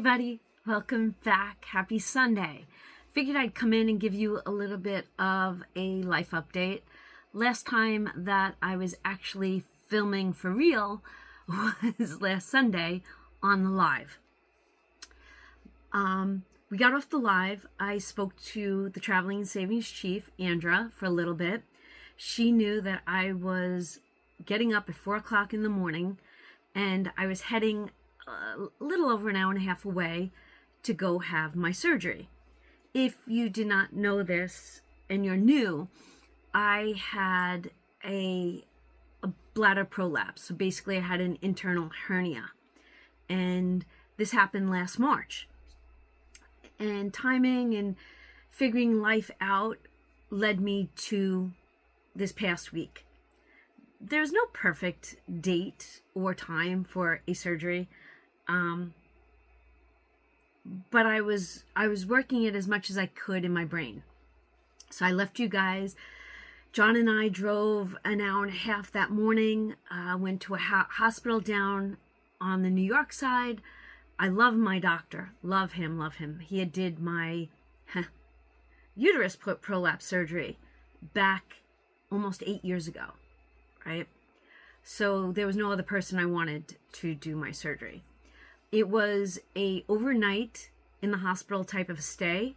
everybody, welcome back. Happy Sunday. Figured I'd come in and give you a little bit of a life update. Last time that I was actually filming for real was last Sunday on the live. We got off the live. I spoke to the Traveling and Savings Chief, Andra, for a little bit. She knew that I was getting up at 4 o'clock in the morning and I was heading a little over an hour and a half away to go have my surgery. If you did not know this and you're new, I had a bladder prolapse. So basically I had an internal hernia, and this happened last March. And timing and figuring life out led me to this past week. There's no perfect date or time for a surgery. But I was working it as much as I could in my brain. So I left you guys. John and I drove an hour and a half that morning, went to a hospital down on the New York side. I love my doctor. Love him, love him. He had did my uterus prolapse surgery back almost 8 years ago, right? So there was no other person I wanted to do my surgery. It was a overnight in the hospital type of stay.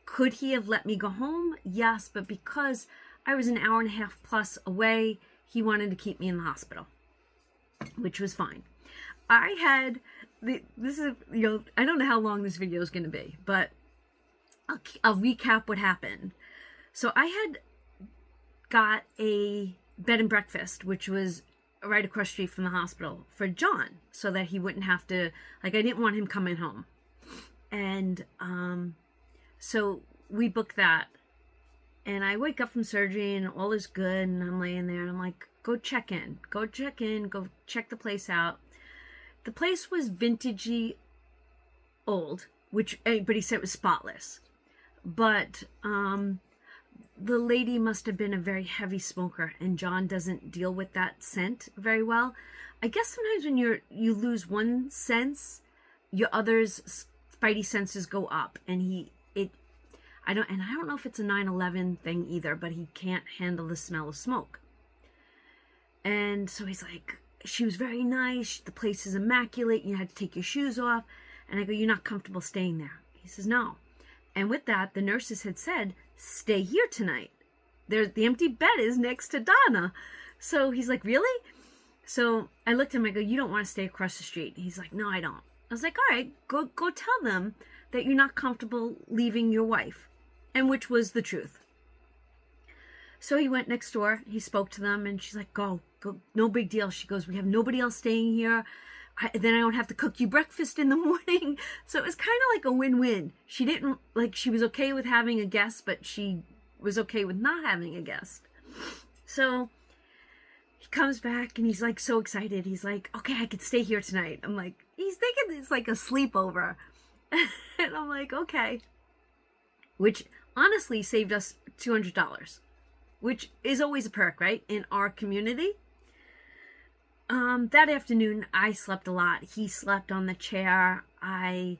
Could he have let me go home? Yes, but because I was an hour and a half plus away, he wanted to keep me in the hospital, which was fine. I had, this is, I don't know how long this video is going to be, but I'll recap what happened. So I had got a bed and breakfast, which was right across the street from the hospital, for John, so that he wouldn't have to, I didn't want him coming home. And so we booked that, and I wake up from surgery and all is good, and I'm laying there and I'm like, go check in, go check the place out. The place was vintagey old, which everybody said was spotless, but the lady must have been a very heavy smoker, and John doesn't deal with that scent very well. I guess sometimes when you lose one sense, your other's spidey senses go up, and I don't know if it's a 9/11 thing either, but he can't handle the smell of smoke. And so he's like, she was very nice, the place is immaculate, you had to take your shoes off. And I go, you're not comfortable staying there? He says, no. And with that, the nurses had said, stay here tonight. The empty bed is next to Donna. So he's like, really? So I looked at him, I go, you don't want to stay across the street? He's like, no, I don't. I was like, all right, go tell them that you're not comfortable leaving your wife. And which was the truth. So he went next door, he spoke to them, and she's like, go, no big deal. She goes, we have nobody else staying here. Then I don't have to cook you breakfast in the morning. So it was kind of like a win-win. She didn't, she was okay with having a guest, but she was okay with not having a guest. So he comes back and he's like so excited. He's like, okay, I could stay here tonight. I'm like, he's thinking it's like a sleepover. And I'm like, okay. Which honestly saved us $200, which is always a perk, right? In our community. That afternoon, I slept a lot. He slept on the chair. I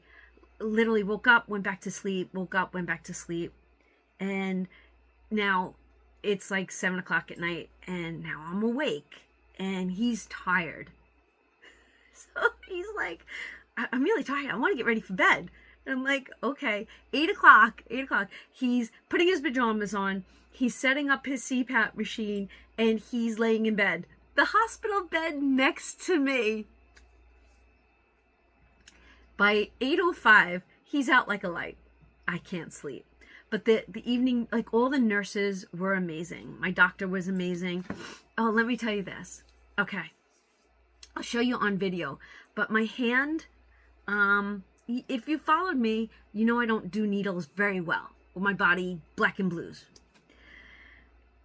literally woke up, went back to sleep, woke up, went back to sleep. And now it's like 7 o'clock at night, and now I'm awake, and he's tired. So he's like, I'm really tired. I want to get ready for bed. And I'm like, okay, 8 o'clock, he's putting his pajamas on, he's setting up his CPAP machine, and he's laying in bed. The hospital bed next to me. By 8:05, he's out like a light. I can't sleep. But the evening, all the nurses were amazing. My doctor was amazing. Oh, let me tell you this. Okay. I'll show you on video. But my hand, if you followed me, you know I don't do needles very well. With my body, black and blues.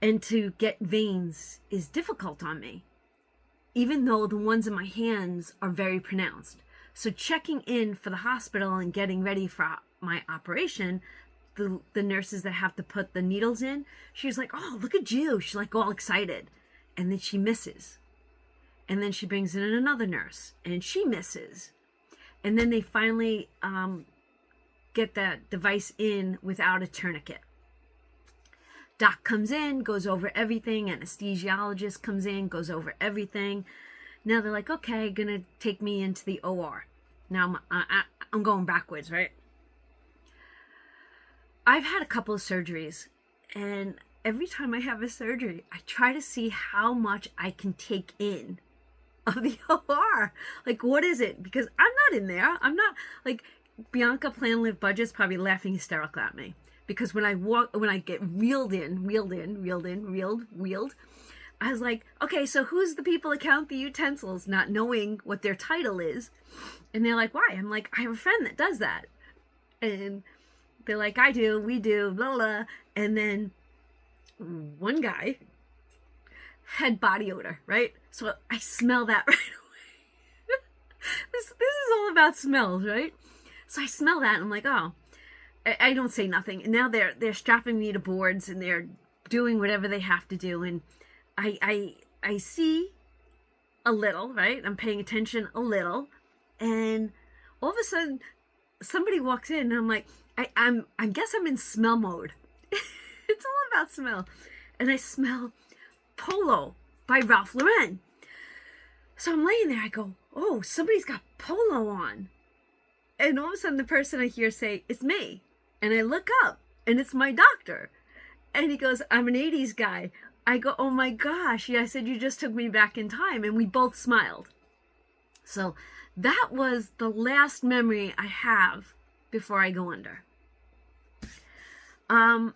And to get veins is difficult on me, even though the ones in my hands are very pronounced. So checking in for the hospital and getting ready for my operation, the nurses that have to put the needles in, she was like, oh, look at you. She's like all excited. And then she misses. And then she brings in another nurse and she misses. And then they finally get that device in without a tourniquet. Doc comes in, goes over everything. Anesthesiologist comes in, goes over everything. Now they're like, okay, gonna take me into the OR. Now I'm going backwards, right? I've had a couple of surgeries, and every time I have a surgery, I try to see how much I can take in of the OR. Like, what is it? Because I'm not in there. I'm not, like, Bianca Plan Live Budget's probably laughing hysterical at me. Because when I get wheeled, I was like, okay, so who's the people that count the utensils, not knowing what their title is? And they're like, why? I'm like, I have a friend that does that. And they're like, I do, we do, blah, blah. And then one guy had body odor, right? So I smell that right away. This is all about smells, right? So I smell that and I'm like, oh, I don't say nothing. And now they're strapping me to boards and they're doing whatever they have to do. And I see a little, right? I'm paying attention a little. And all of a sudden somebody walks in and I'm like, I guess I'm in smell mode. It's all about smell. And I smell Polo by Ralph Lauren. So I'm laying there, I go, oh, somebody's got Polo on. And all of a sudden the person I hear say, it's me. And I look up and it's my doctor. And he goes, I'm an 80s guy. I go, oh my gosh. Yeah, I said, you just took me back in time. And we both smiled. So that was the last memory I have before I go under.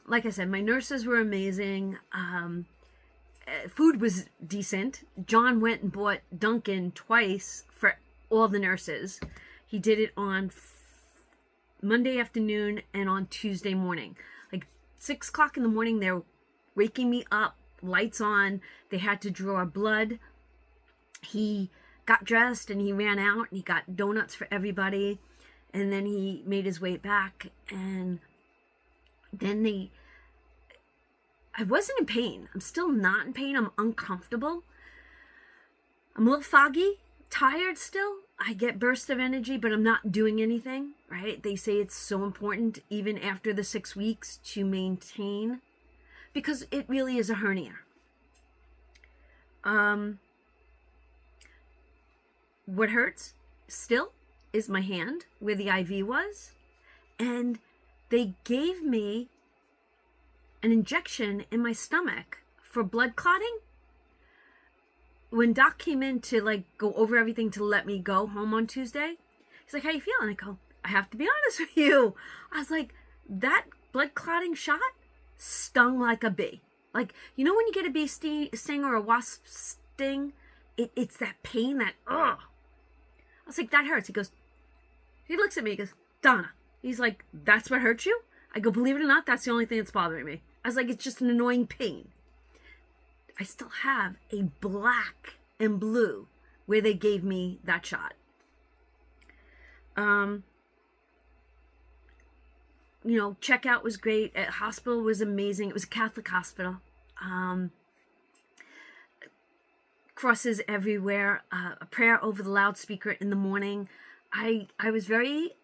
Like I said, my nurses were amazing. Food was decent. John went and bought Dunkin' twice for all the nurses. He did it on Monday afternoon and on Tuesday morning. Like 6 o'clock in the morning, they're waking me up, lights on. They had to draw blood. He got dressed and he ran out and he got donuts for everybody. And then he made his way back, and then I wasn't in pain. I'm still not in pain. I'm uncomfortable. I'm a little foggy, tired still. I get bursts of energy, but I'm not doing anything, right? They say it's so important, even after the 6 weeks, to maintain, because it really is a hernia. What hurts still is my hand where the IV was, and they gave me an injection in my stomach for blood clotting. When Doc came in to like go over everything to let me go home on Tuesday, he's like, how you feeling? I go, I have to be honest with you. I was like, that blood clotting shot stung like a bee. Like, you know when you get a bee sting or a wasp sting? It's that pain, that, ugh. I was like, that hurts. He looks at me, he goes, Donna. He's like, that's what hurts you? I go, believe it or not, that's the only thing that's bothering me. I was like, it's just an annoying pain. I still have a black and blue where they gave me that shot. Checkout was great. Hospital was amazing. It was a Catholic hospital. Crosses everywhere. A prayer over the loudspeaker in the morning. I was very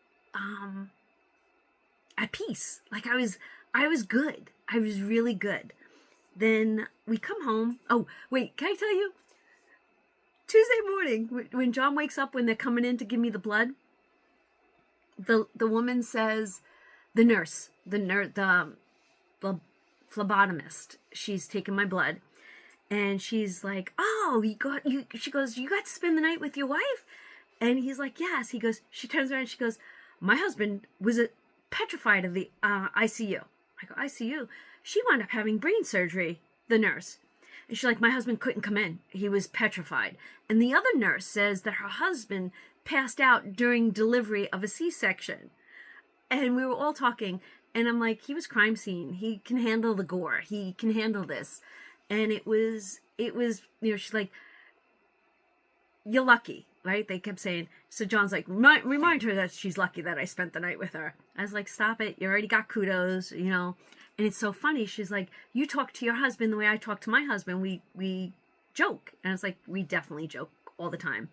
at peace. Like I was good. I was really good. Then we come home. Oh, wait, can I tell you? Tuesday morning, when John wakes up, when they're coming in to give me the blood, the woman says, the phlebotomist, she's taking my blood, and she's like, oh, she goes, you got to spend the night with your wife? And he's like, yes. He goes, she turns around and she goes, my husband was petrified of the ICU. I go, ICU? She wound up having brain surgery, the nurse. And she's like, my husband couldn't come in. He was petrified. And the other nurse says that her husband passed out during delivery of a C-section. And we were all talking. And I'm like, he was crime scene. He can handle the gore. He can handle this. And it was, she's like, you're lucky, right? They kept saying. So John's like, remind her that she's lucky that I spent the night with her. I was like, stop it. You already got kudos, And it's so funny. She's like, you talk to your husband the way I talk to my husband. We joke. And it's like, we definitely joke all the time.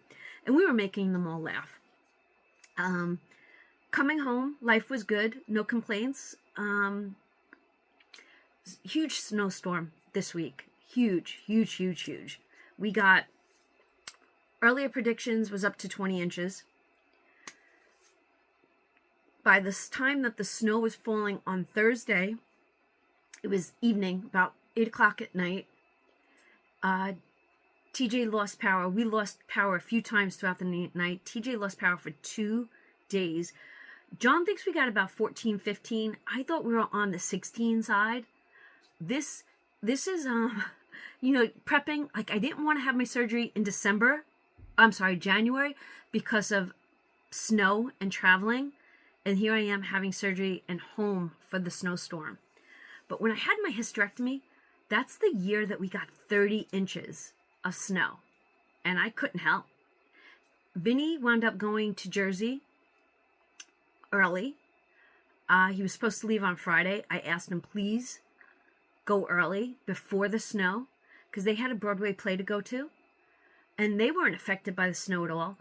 And we were making them all laugh. Coming home, life was good, no complaints. Huge snowstorm this week. Huge, huge, huge, huge. We got, earlier predictions was up to 20 inches. By this time that the snow was falling on Thursday, it was evening, about 8 o'clock at night. TJ lost power. We lost power a few times throughout the night. TJ lost power for 2 days. John thinks we got about 14, 15. I thought we were on the 16 side. This is, prepping. Like, I didn't want to have my surgery in January, because of snow and traveling. And here I am having surgery and home for the snowstorm. But when I had my hysterectomy, that's the year that we got 30 inches of snow. And I couldn't help. Vinny wound up going to Jersey early. He was supposed to leave on Friday. I asked him, please go early before the snow, because they had a Broadway play to go to. And they weren't affected by the snow at all.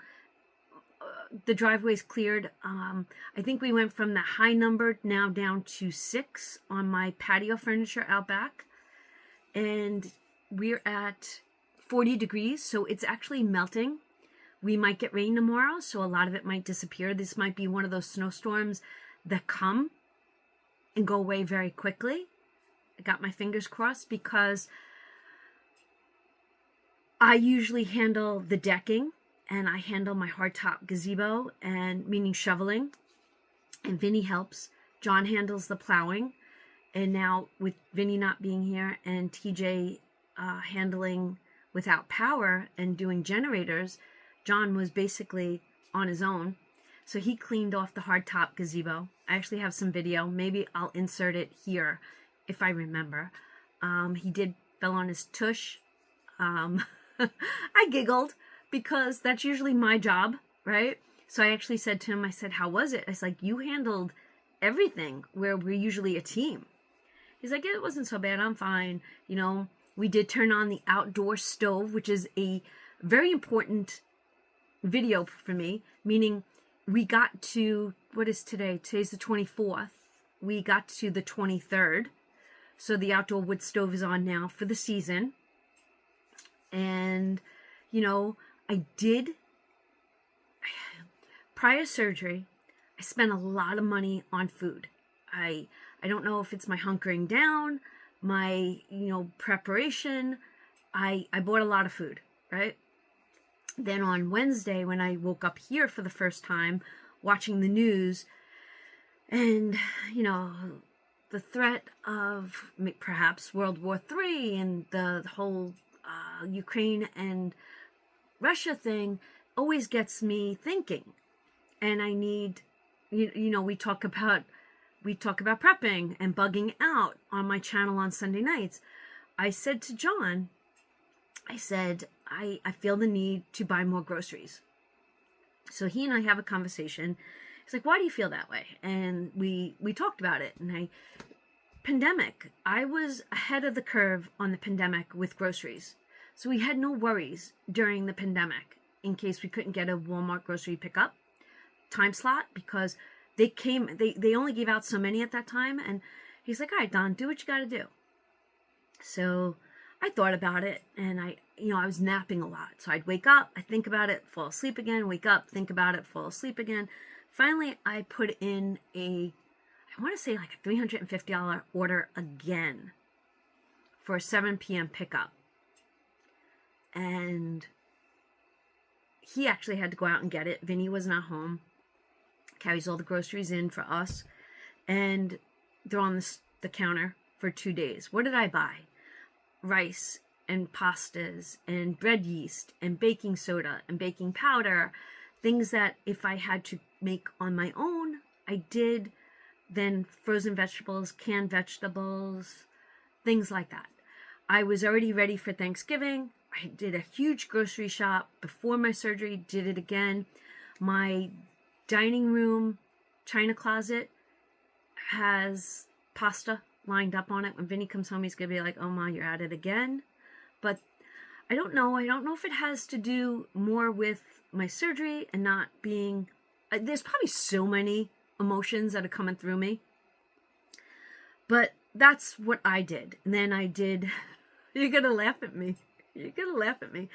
The driveway's cleared. I think we went from the high number now down to 6 on my patio furniture out back. And we're at 40 degrees, so it's actually melting. We might get rain tomorrow, so a lot of it might disappear. This might be one of those snowstorms that come and go away very quickly. I got my fingers crossed, because I usually handle the decking, and I handle my hardtop gazebo, and meaning shoveling, and Vinny helps. John handles the plowing, and now with Vinny not being here and TJ handling without power and doing generators, John was basically on his own. So he cleaned off the hardtop gazebo. I actually have some video. Maybe I'll insert it here if I remember. He fell on his tush. I giggled, because that's usually my job, right? So I actually said to him, I said, how was it? I was like, you handled everything where we're usually a team. He's like, yeah, it wasn't so bad. I'm fine. We did turn on the outdoor stove, which is a very important video for me, meaning we got to, what is today? Today's the 24th. We got to the 23rd. So the outdoor wood stove is on now for the season. And, I did, prior surgery, I spent a lot of money on food. I don't know if it's my hunkering down, my, preparation. I bought a lot of food, right? Then on Wednesday, when I woke up here for the first time, watching the news, and, the threat of perhaps World War III and the whole Ukraine and Russia thing always gets me thinking. And I need, we talk about prepping and bugging out on my channel on Sunday nights. I said to John, I feel the need to buy more groceries. So he and I have a conversation. He's like, why do you feel that way? And we talked about it. And pandemic, I was ahead of the curve on the pandemic with groceries. So we had no worries during the pandemic in case we couldn't get a Walmart grocery pickup time slot, because they only gave out so many at that time. And he's like, all right, Don, do what you got to do. So I thought about it, and I was napping a lot. So I'd wake up, I think about it, fall asleep again, wake up, think about it, fall asleep again. Finally, I put in I want to say like a $350 order again for a 7 p.m. pickup. And he actually had to go out and get it. Vinny was not home. Carries all the groceries in for us. And they're on the counter for 2 days. What did I buy? Rice and pastas and bread yeast and baking soda and baking powder. Things that if I had to make on my own, I did. Then frozen vegetables, canned vegetables, things like that. I was already ready for Thanksgiving. I did a huge grocery shop before my surgery, did it again. My dining room china closet has pasta lined up on it. When Vinny comes home, he's going to be like, oh, Ma, you're at it again. But I don't know. I don't know if it has to do more with my surgery and not being there's probably so many emotions that are coming through me. But that's what I did. And then I did, you're going to laugh at me. You're going to laugh at me.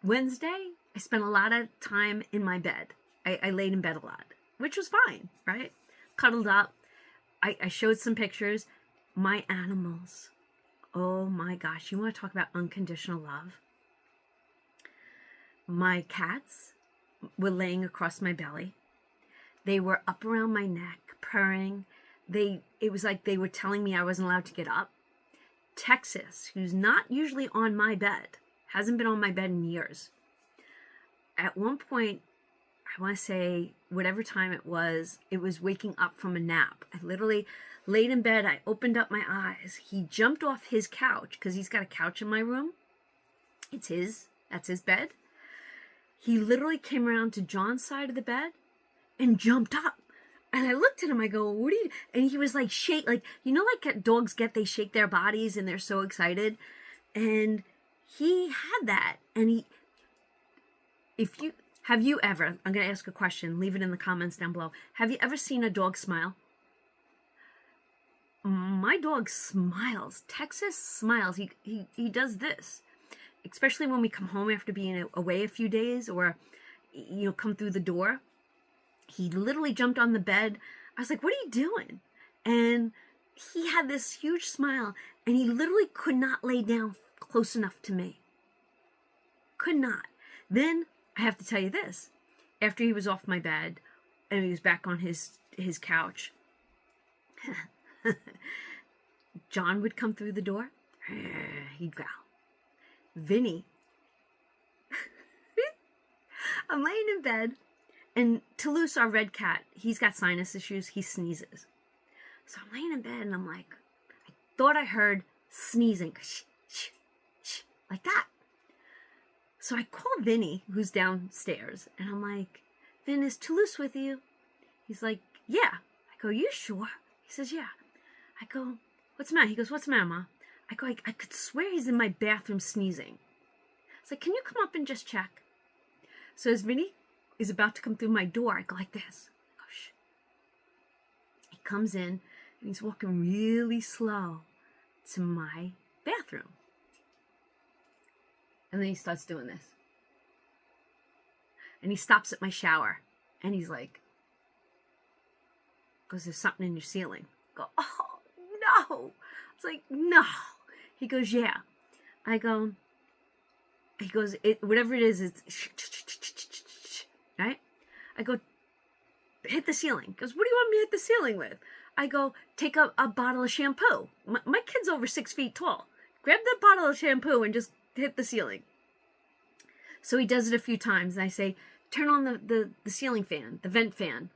Wednesday, I spent a lot of time in my bed. I laid in bed a lot, which was fine, right? Cuddled up. I showed some pictures. My animals. Oh my gosh. You want to talk about unconditional love? My cats were laying across my belly. They were up around my neck, purring. It was like they were telling me I wasn't allowed to get up. Texas, who's not usually on my bed, hasn't been on my bed in years. At one point, I want to say whatever time it was waking up from a nap. I literally laid in bed. I opened up my eyes. He jumped off his couch because he's got a couch in my room. That's his bed. He literally came around to John's side of the bed and jumped up. And I looked at him, I go, what are you, and he was like, like dogs they shake their bodies and they're so excited. And he had that. And have you ever, I'm going to ask a question, leave it in the comments down below. Have you ever seen a dog smile? My dog smiles. Texas smiles. He does this, especially when we come home after being away a few days or, come through the door. He literally jumped on the bed. I was like, what are you doing? And he had this huge smile and he literally could not lay down close enough to me. Could not. Then I have to tell you this. After he was off my bed and he was back on his couch, John would come through the door. He'd growl. Vinny. I'm laying in bed. And Toulouse, our red cat, he's got sinus issues. He sneezes. So I'm laying in bed and I'm like, I thought I heard sneezing. Shh, shh, shh, like that. So I call Vinny, who's downstairs, and I'm like, Vin, is Toulouse with you? He's like, yeah. I go, you sure? He says, yeah. I go, what's the matter? He goes, what's the matter, Ma? I go, I could swear he's in my bathroom sneezing. It's like, can you come up and just check? So as Vinny is about to come through my door, I go like this. I go, shh. He comes in and he's walking really slow to my bathroom. And then he starts doing this. And he stops at my shower. And he's like, goes, there's something in your ceiling. I go, oh, no. I was like, no. He goes, yeah. I go, he goes, whatever it is, it's right? I go, hit the ceiling. He goes, what do you want me to hit the ceiling with? I go, take a bottle of shampoo. My kid's over 6 feet tall. Grab that bottle of shampoo and just hit the ceiling. So he does it a few times. And I say, turn on the ceiling fan, the vent fan,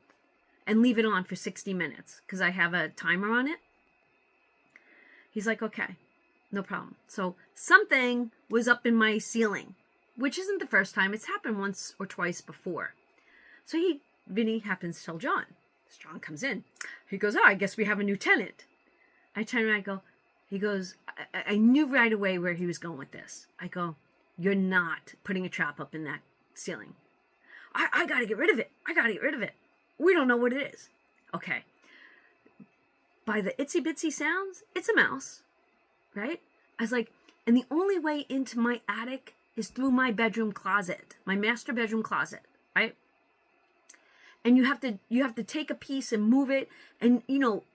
and leave it on for 60 minutes because I have a timer on it. He's like, okay, no problem. So something was up in my ceiling, which isn't the first time. It's happened once or twice before. So Vinny happens to tell John. John comes in. He goes, oh, I guess we have a new tenant. I turn around, he goes, I knew right away where he was going with this. I go, you're not putting a trap up in that ceiling. I got to get rid of it. I got to get rid of it. We don't know what it is. Okay. By the itsy bitsy sounds, it's a mouse, right? I was like, and the only way into my attic is through my bedroom closet, my master bedroom closet, right? And you have to take a piece and move it, and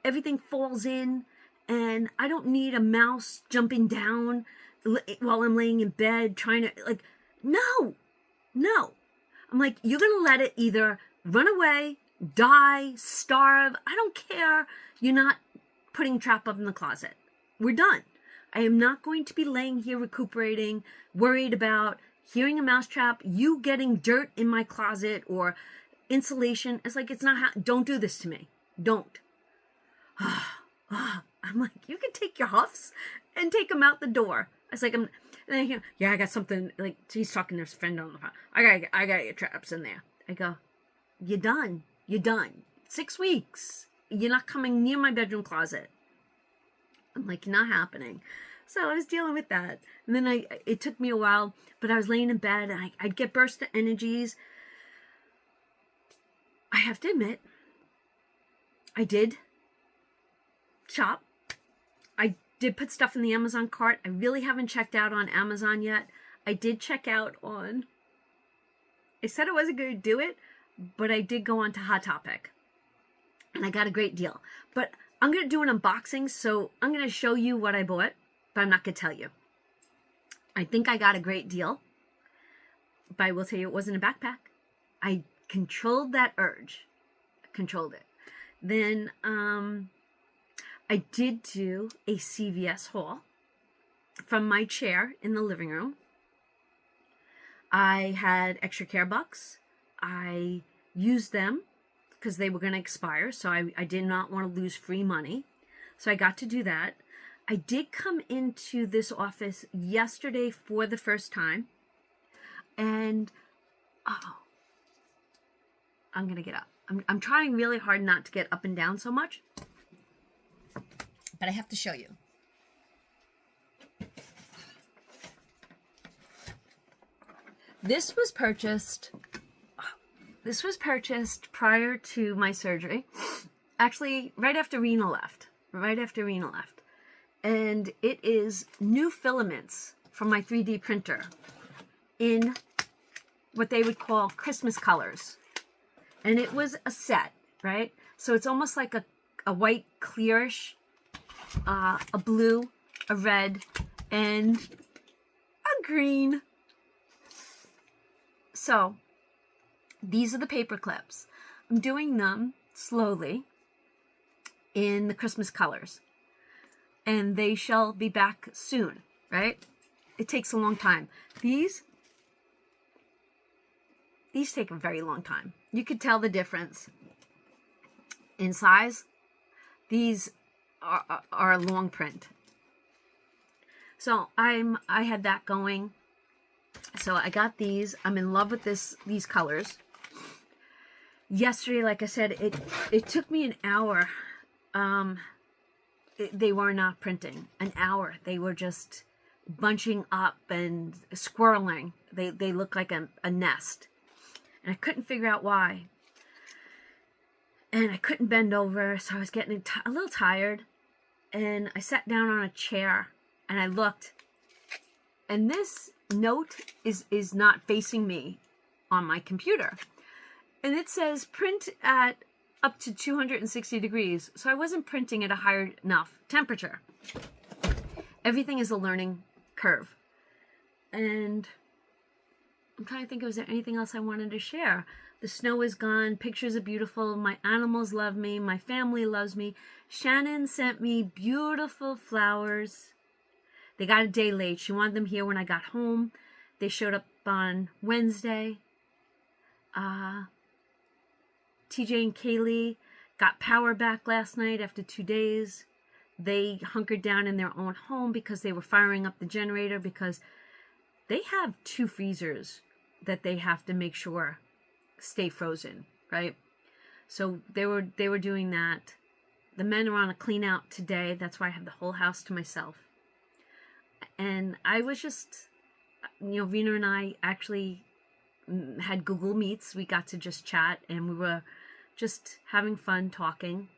everything falls in, and I don't need a mouse jumping down while I'm laying in bed trying to, like, no. I'm like, you're gonna let it either run away, die, starve, I don't care. You're not putting trap up in the closet. We're done. I am not going to be laying here recuperating, worried about hearing a mousetrap, you getting dirt in my closet or insulation. It's like, it's not, don't do this to me. Don't. I'm like, you can take your huffs and take them out the door. It's like, and then I hear, yeah, I got something, like, he's talking to his friend on the phone. I gotta get traps in there. I go, you're done. 6 weeks. You're not coming near my bedroom closet. I'm like, not happening. So I was dealing with that. And then it took me a while, but I was laying in bed and I'd get bursts of energies. I have to admit, I did shop. I did put stuff in the Amazon cart. I really haven't checked out on Amazon yet. I did check out on, I said I wasn't going to do it, but I did go on to Hot Topic. And I got a great deal. But I'm going to do an unboxing, so I'm going to show you what I bought, but I'm not going to tell you. I think I got a great deal, but I will tell you it wasn't a backpack. I controlled that urge. Controlled it. Then I did do a CVS haul from my chair in the living room. I had extra care bucks. I used them because they were going to expire, so I did not want to lose free money. So I got to do that. I did come into this office yesterday for the first time, and I'm going to get up. I'm trying really hard not to get up and down so much, but I have to show you. This was purchased prior to my surgery. Actually, right after Rena left. And it is new filaments from my 3D printer in what they would call Christmas colors. And it was a set, right? So it's almost like a white clearish, a blue, a red, and a green. So these are the paper clips. I'm doing them slowly in the Christmas colors. And they shall be back soon, right? It takes a long time. These take a very long time. You could tell the difference in size. These are a long print. So I had that going. So I got these. I'm in love with these colors. Yesterday, like I said, it took me an hour. They were not printing. An hour. They were just bunching up and squirreling. They look like a nest. And I couldn't figure out why. And I couldn't bend over, so I was getting a little tired. And I sat down on a chair, and I looked. And this note is not facing me on my computer. And it says print at up to 260 degrees. So I wasn't printing at a higher enough temperature. Everything is a learning curve. And I'm trying to think, was there anything else I wanted to share? The snow is gone. Pictures are beautiful. My animals love me. My family loves me. Shannon sent me beautiful flowers. They got a day late. She wanted them here when I got home. They showed up on Wednesday. TJ and Kaylee got power back last night after 2 days. They hunkered down in their own home because they were firing up the generator, because they have 2 freezers that they have to make sure stay frozen, right? So they were doing that. The men are on a clean out today. That's why I have the whole house to myself. And I was just, Rena and I actually had Google Meets. We got to just chat, and we were just having fun talking.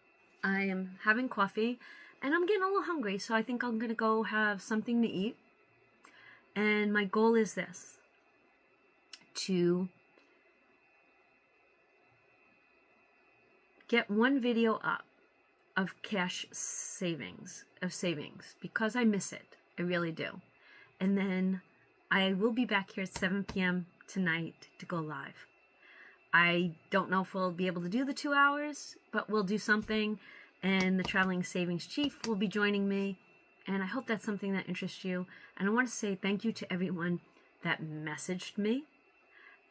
I am having coffee, and I'm getting a little hungry, so I think I'm going to go have something to eat. And my goal is this, to get one video up of cash savings, because I miss it. I really do. And then I will be back here at 7 p.m. tonight to go live. I don't know if we'll be able to do the 2 hours, but we'll do something. And the Traveling Savings Chief will be joining me. And I hope that's something that interests you. And I want to say thank you to everyone that messaged me,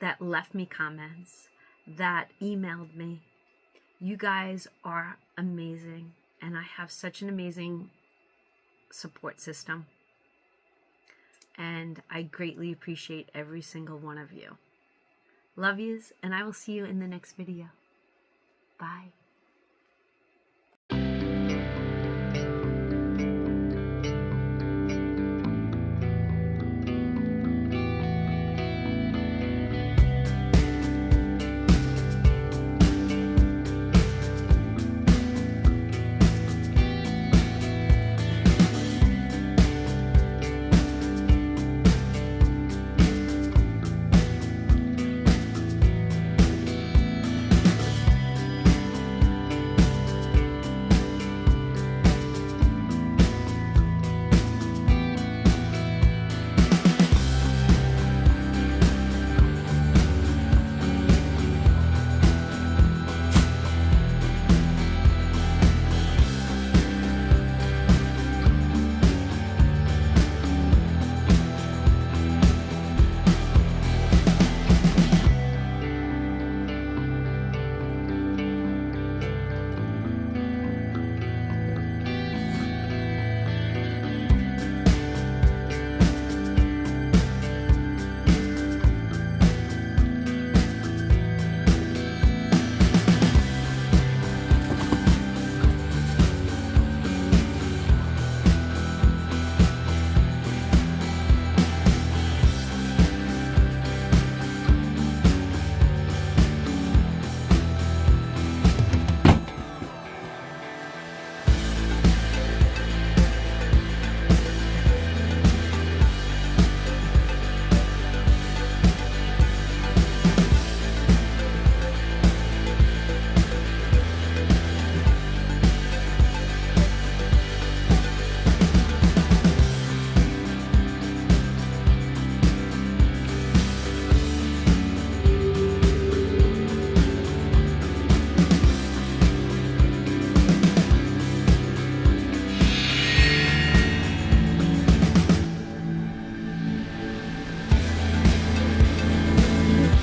that left me comments, that emailed me. You guys are amazing. And I have such an amazing support system. And I greatly appreciate every single one of you. Love yous, and I will see you in the next video. Bye.